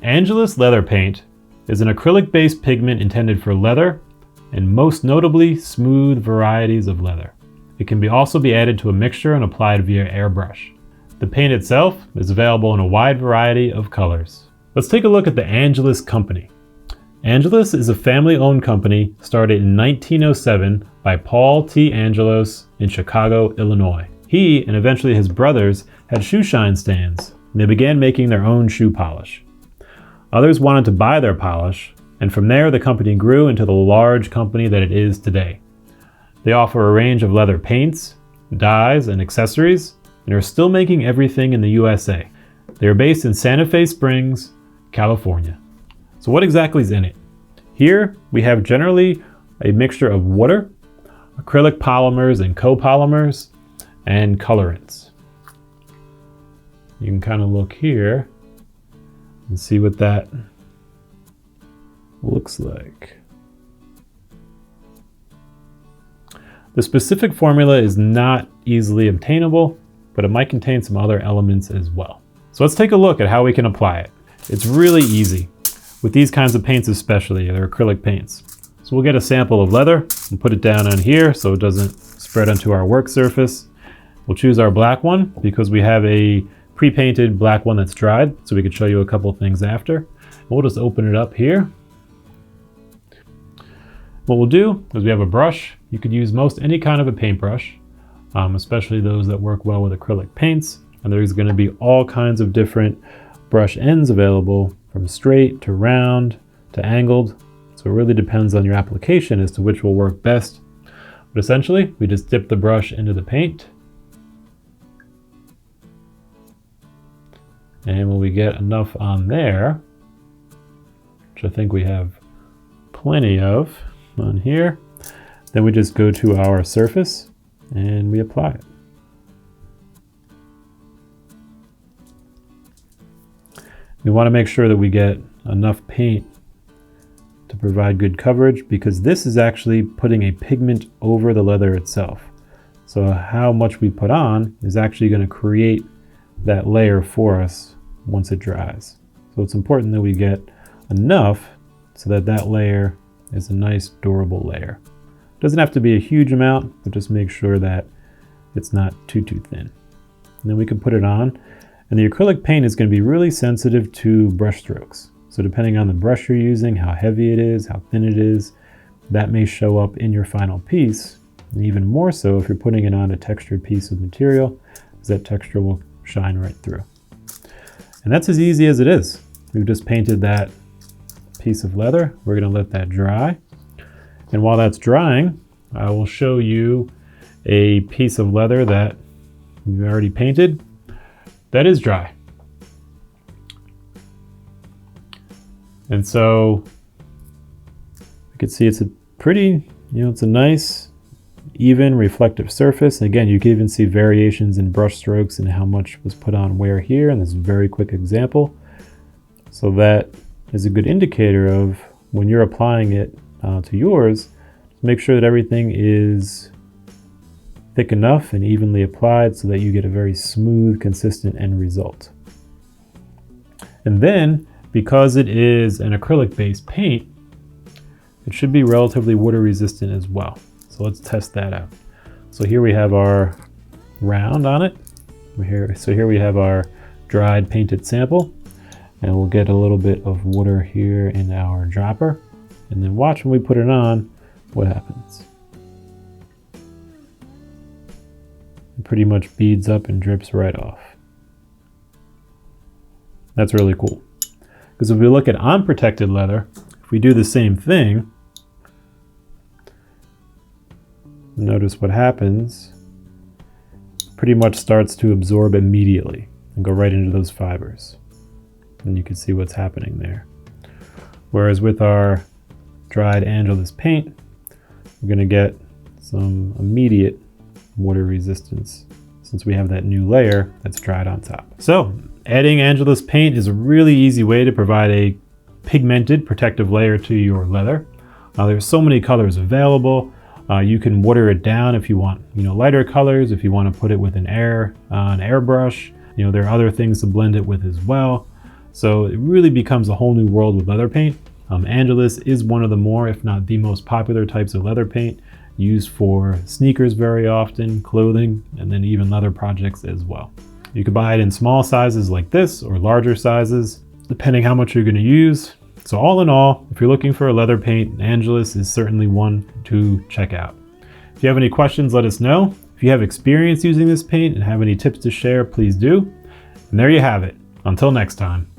Angelus Leather Paint is an acrylic-based pigment intended for leather, and most notably smooth varieties of leather. It can also be added to a mixture and applied via airbrush. The paint itself is available in a wide variety of colors. Let's take a look at the Angelus company. Angelus is a family-owned company started in 1907 by Paul T. Angelus in Chicago, Illinois. He and eventually his brothers had shoe shine stands, and they began making their own shoe polish. Others wanted to buy their polish, and from there the company grew into the large company that it is today. They offer a range of leather paints, dyes, and accessories, and are still making everything in the USA. They are based in Santa Fe Springs, California. So what exactly is in it? Here we have generally a mixture of water, acrylic polymers and copolymers, and colorants. You can kind of look here and see what that looks like. The specific formula is not easily obtainable, but it might contain some other elements as well. So let's take a look at how we can apply it. It's really easy. With these kinds of paints especially, they're acrylic paints. So we'll get a sample of leather and put it down on here so it doesn't spread onto our work surface. We'll choose our black one because we have a pre-painted black one that's dried, so we could show you a couple things after. We'll just open it up here. What we'll do is we have a brush. You could use any kind of a paintbrush, especially those that work well with acrylic paints. And there's going to be all kinds of different brush ends available, from straight to round to angled. So it really depends on your application as to which will work best. But essentially, we just dip the brush into the paint. And when we get enough on there, which I think we have plenty of on here, then we just go to our surface and we apply it. We want to make sure that we get enough paint to provide good coverage, because this is actually putting a pigment over the leather itself. So how much we put on is actually going to create that layer for us once it dries. So it's important that we get enough so that that layer is a nice durable layer. Doesn't have to be a huge amount, but just make sure that it's not too thin. And then we can put it on, and the acrylic paint is going to be really sensitive to brush strokes. So depending on the brush you're using, how heavy it is, how thin it is, that may show up in your final piece. And even more so if you're putting it on a textured piece of material, because that texture will shine right through. And that's as easy as it is. We've just painted that piece of leather. We're going to let that dry. And while that's drying, I will show you a piece of leather that we've already painted that is dry. And so you can see it's a pretty, it's a nice, even reflective surface. And again, you can even see variations in brush strokes and how much was put on where here in this very quick example. So that is a good indicator of when you're applying it to yours, make sure that everything is thick enough and evenly applied so that you get a very smooth, consistent end result. And then, because it is an acrylic-based paint, it should be relatively water resistant as well. So let's test that out. So here we have our round on it. So here we have our dried painted sample, and we'll get a little bit of water here in our dropper. And then watch when we put it on, what happens. It pretty much beads up and drips right off. That's really cool. Because if we look at unprotected leather, if we do the same thing, notice what happens. Pretty much starts to absorb immediately and go right into those fibers. And you can see what's happening there. Whereas with our dried Angelus paint, we're going to get some immediate water resistance since we have that new layer that's dried on top. So adding Angelus paint is a really easy way to provide a pigmented protective layer to your leather. There's so many colors available. You can water it down if you want, lighter colors, if you want to put it with an airbrush. There are other things to blend it with as well. So it really becomes a whole new world with leather paint. Angelus is one of the more, if not the most popular types of leather paint, used for sneakers very often, clothing, and then even leather projects as well. You could buy it in small sizes like this or larger sizes, depending how much you're going to use. So all in all, if you're looking for a leather paint, Angelus is certainly one to check out. If you have any questions, let us know. If you have experience using this paint and have any tips to share, please do. And there you have it. Until next time.